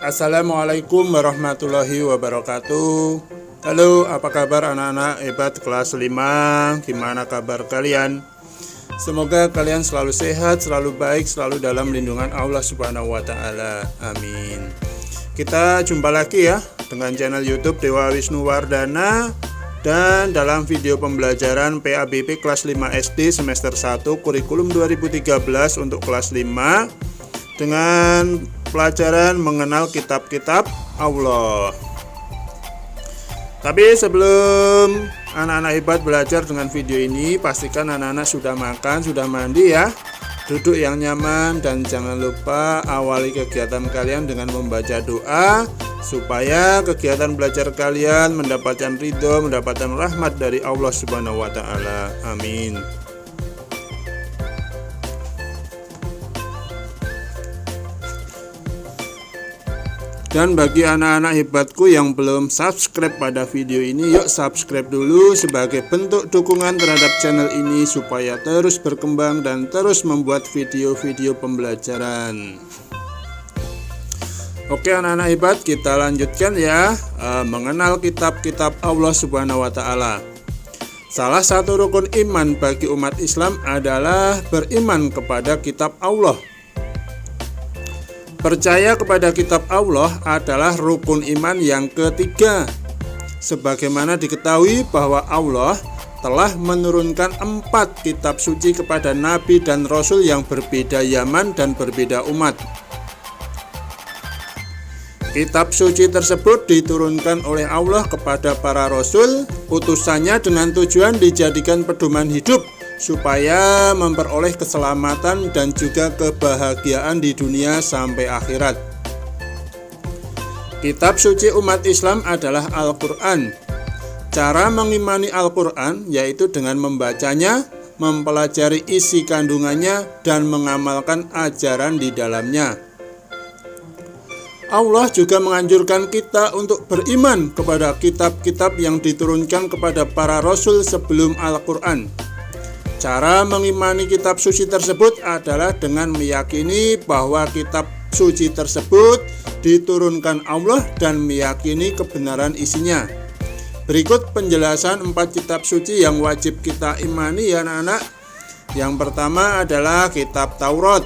Assalamualaikum warahmatullahi wabarakatuh. Halo, apa kabar anak-anak hebat kelas 5? Gimana kabar kalian? Semoga kalian selalu sehat, selalu baik, selalu dalam lindungan Allah Subhanahu wa Ta'ala. Amin. Kita jumpa lagi ya dengan channel YouTube Dewa Wisnu Wardana. Dan dalam video pembelajaran PABP kelas 5 SD semester 1 kurikulum 2013 untuk kelas 5 dengan pelajaran mengenal kitab-kitab Allah. Tapi sebelum anak-anak hebat belajar dengan video ini, pastikan anak-anak sudah makan, sudah mandi ya. Duduk yang nyaman dan jangan lupa awali kegiatan kalian dengan membaca doa supaya kegiatan belajar kalian mendapatkan ridho, mendapatkan rahmat dari Allah Subhanahu wa Ta'ala. Amin. Dan bagi anak-anak hebatku yang belum subscribe pada video ini, yuk subscribe dulu sebagai bentuk dukungan terhadap channel ini supaya terus berkembang dan terus membuat video-video pembelajaran. Oke anak-anak hebat, kita lanjutkan ya, mengenal kitab-kitab Allah Subhanahu wa Ta'ala. Salah satu rukun iman bagi umat Islam adalah beriman kepada kitab Allah. Percaya kepada kitab Allah adalah rukun iman yang ketiga. Sebagaimana diketahui bahwa Allah telah menurunkan 4 kitab suci kepada nabi dan rasul yang berbeda zaman dan berbeda umat. Kitab suci tersebut diturunkan oleh Allah kepada para rasul, utusannya dengan tujuan dijadikan pedoman hidup supaya memperoleh keselamatan dan juga kebahagiaan di dunia sampai akhirat. Kitab suci umat Islam adalah Al-Quran. Cara mengimani Al-Quran yaitu dengan membacanya, mempelajari isi kandungannya, dan mengamalkan ajaran di dalamnya. Allah juga menganjurkan kita untuk beriman kepada kitab-kitab yang diturunkan kepada para rasul sebelum Al-Quran. Cara mengimani kitab suci tersebut adalah dengan meyakini bahwa kitab suci tersebut diturunkan Allah dan meyakini kebenaran isinya. Berikut penjelasan 4 kitab suci yang wajib kita imani ya anak-anak. Yang pertama adalah kitab Taurat.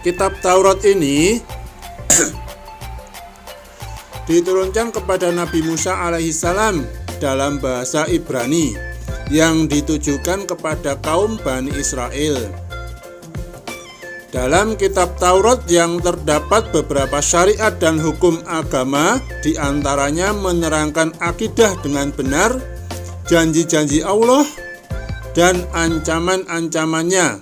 Kitab Taurat ini diturunkan kepada Nabi Musa alaihissalam dalam bahasa Ibrani yang ditujukan kepada kaum Bani Israel. Dalam kitab Taurat yang terdapat beberapa syariat dan hukum agama, diantaranya menerangkan akidah dengan benar, janji-janji Allah, dan ancaman-ancamannya.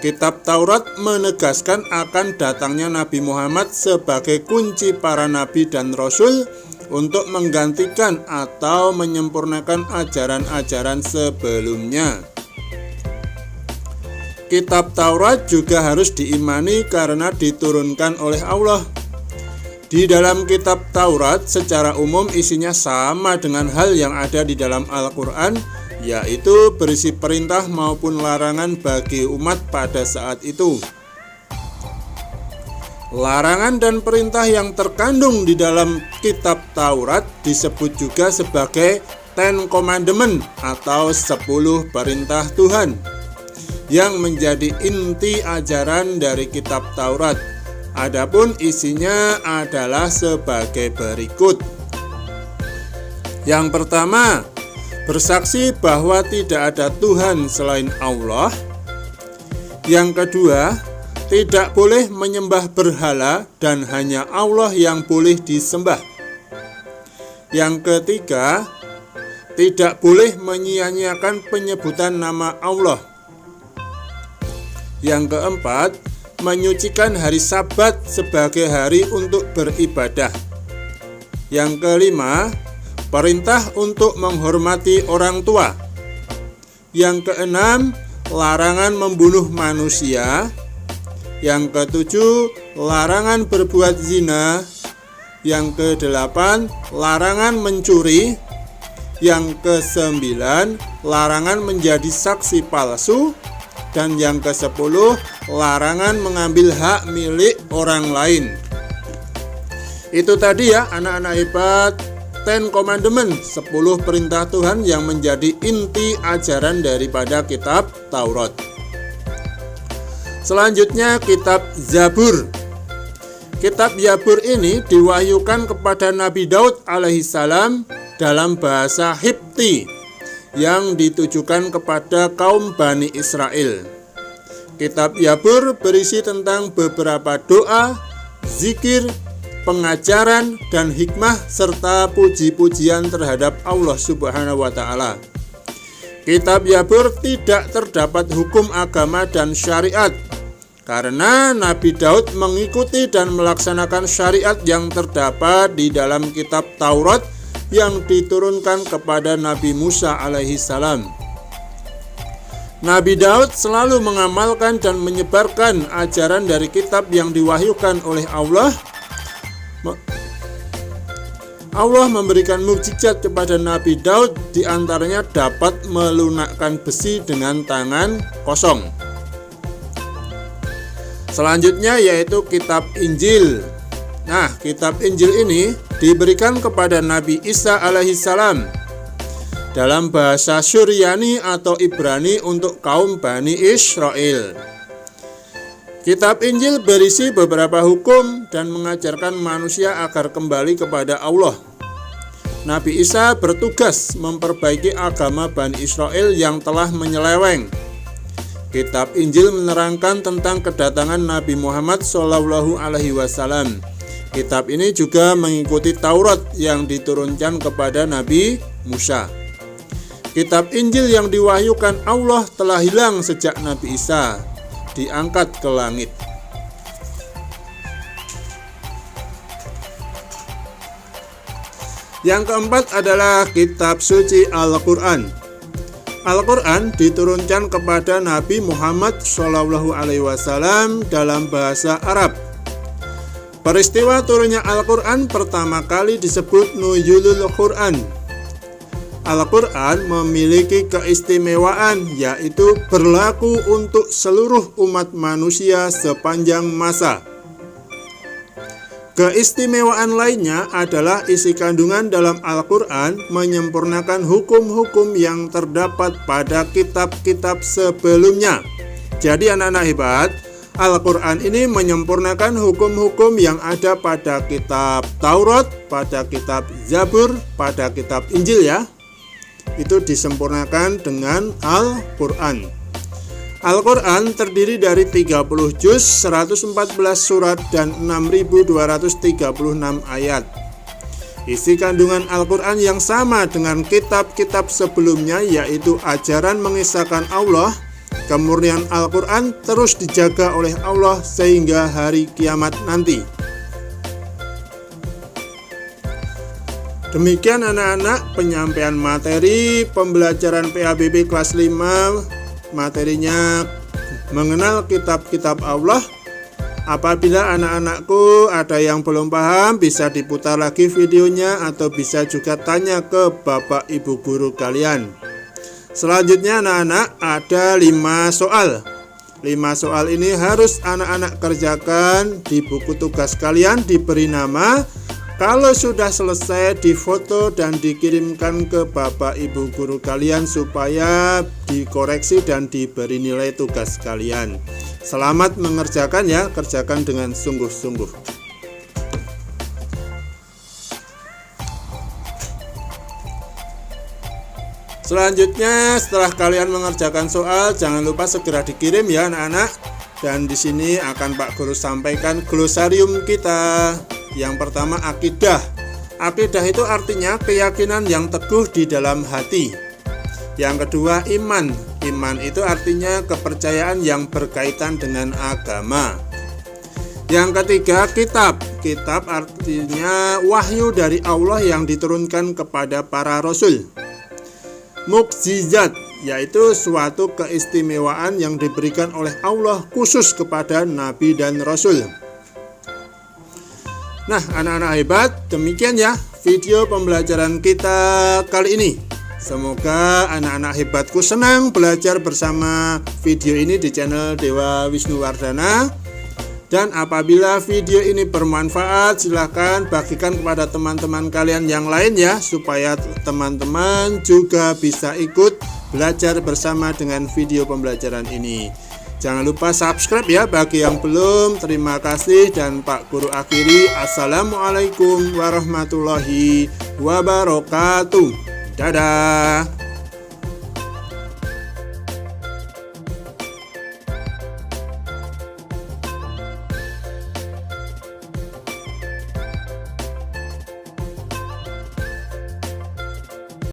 Kitab Taurat menegaskan akan datangnya Nabi Muhammad sebagai kunci para nabi dan rasul untuk menggantikan atau menyempurnakan ajaran-ajaran sebelumnya. Kitab Taurat juga harus diimani karena diturunkan oleh Allah. Di dalam kitab Taurat secara umum isinya sama dengan hal yang ada di dalam Al-Quran, yaitu berisi perintah maupun larangan bagi umat pada saat itu. Larangan dan perintah yang terkandung di dalam kitab Taurat disebut juga sebagai Ten Commandment atau 10 perintah Tuhan yang menjadi inti ajaran dari kitab Taurat. Adapun isinya adalah sebagai berikut. Yang pertama, bersaksi bahwa tidak ada Tuhan selain Allah. Yang kedua, tidak boleh menyembah berhala dan hanya Allah yang boleh disembah. Yang ketiga, tidak boleh menyia-nyiakan penyebutan nama Allah. Yang keempat, menyucikan hari Sabat sebagai hari untuk beribadah. Yang kelima, perintah untuk menghormati orang tua. Yang keenam, larangan membunuh manusia. Yang ketujuh, larangan berbuat zina. Yang kedelapan, larangan mencuri. Yang kesembilan, larangan menjadi saksi palsu. Dan yang ke-10, larangan mengambil hak milik orang lain. Itu tadi ya anak-anak hebat, 10 Commandment, 10 perintah Tuhan yang menjadi inti ajaran daripada kitab Taurat. Selanjutnya kitab Zabur. Kitab Zabur ini diwahyukan kepada Nabi Daud alaihissalam dalam bahasa Hibti yang ditujukan kepada kaum Bani Israel. Kitab Zabur berisi tentang beberapa doa, zikir, pengajaran, dan hikmah serta puji-pujian terhadap Allah Subhanahu wa Ta'ala. Kitab Zabur tidak terdapat hukum agama dan syariat karena Nabi Daud mengikuti dan melaksanakan syariat yang terdapat di dalam kitab Taurat yang diturunkan kepada Nabi Musa alaihissalam. Nabi Daud selalu mengamalkan dan menyebarkan ajaran dari kitab yang diwahyukan oleh Allah. Allah memberikan mukjizat kepada Nabi Daud, diantaranya dapat melunakkan besi dengan tangan kosong. Selanjutnya yaitu kitab Injil. Nah, kitab Injil ini diberikan kepada Nabi Isa alaihissalam dalam bahasa Suryani atau Ibrani untuk kaum Bani Israel. Kitab Injil berisi beberapa hukum dan mengajarkan manusia agar kembali kepada Allah. Nabi Isa bertugas memperbaiki agama Bani Israel yang telah menyeleweng. Kitab Injil menerangkan tentang kedatangan Nabi Muhammad SAW. Kitab ini juga mengikuti Taurat yang diturunkan kepada Nabi Musa. Kitab Injil yang diwahyukan Allah telah hilang sejak Nabi Isa diangkat ke langit. Yang keempat adalah kitab suci Al-Quran. Al-Quran diturunkan kepada Nabi Muhammad SAW dalam bahasa Arab. Peristiwa turunnya Al-Quran pertama kali disebut Nuzulul Quran. Al-Quran memiliki keistimewaan, yaitu berlaku untuk seluruh umat manusia sepanjang masa. Keistimewaan lainnya adalah isi kandungan dalam Al-Quran menyempurnakan hukum-hukum yang terdapat pada kitab-kitab sebelumnya. Jadi anak-anak hebat, Al-Quran ini menyempurnakan hukum-hukum yang ada pada kitab Taurat, pada kitab Zabur, pada kitab Injil ya. Itu disempurnakan dengan Al-Quran. Al-Quran terdiri dari 30 juz, 114 surat, dan 6.236 ayat. Isi kandungan Al-Quran yang sama dengan kitab-kitab sebelumnya, yaitu ajaran mengisahkan Allah. Kemurnian Al-Quran terus dijaga oleh Allah sehingga hari kiamat nanti. Demikian anak-anak penyampaian materi pembelajaran PABB kelas 5. Materinya mengenal kitab-kitab Allah. Apabila anak-anakku ada yang belum paham, bisa diputar lagi videonya atau bisa juga tanya ke Bapak Ibu guru kalian. Selanjutnya anak-anak ada 5 soal. 5 soal ini harus anak-anak kerjakan di buku tugas kalian, diberi nama. Kalau sudah selesai, difoto dan dikirimkan ke Bapak Ibu guru kalian supaya dikoreksi dan diberi nilai tugas kalian. Selamat mengerjakan ya, kerjakan dengan sungguh-sungguh. Selanjutnya, setelah kalian mengerjakan soal, jangan lupa segera dikirim ya anak-anak. Dan di sini akan Pak Guru sampaikan glosarium kita. Yang pertama, akidah. Akidah itu artinya keyakinan yang teguh di dalam hati. Yang kedua, iman. Iman itu artinya kepercayaan yang berkaitan dengan agama. Yang ketiga, kitab. Kitab artinya wahyu dari Allah yang diturunkan kepada para rasul. Mukjizat, yaitu suatu keistimewaan yang diberikan oleh Allah khusus kepada nabi dan rasul. Nah, anak-anak hebat, demikian ya video pembelajaran kita kali ini. Semoga anak-anak hebatku senang belajar bersama video ini di channel Dewa Wisnuwardana. Dan apabila video ini bermanfaat, silahkan bagikan kepada teman-teman kalian yang lain ya, supaya teman-teman juga bisa ikut belajar bersama dengan video pembelajaran ini. Jangan lupa subscribe ya bagi yang belum. Terima kasih dan Pak Guru akhiri. Assalamualaikum warahmatullahi wabarakatuh. Dadah.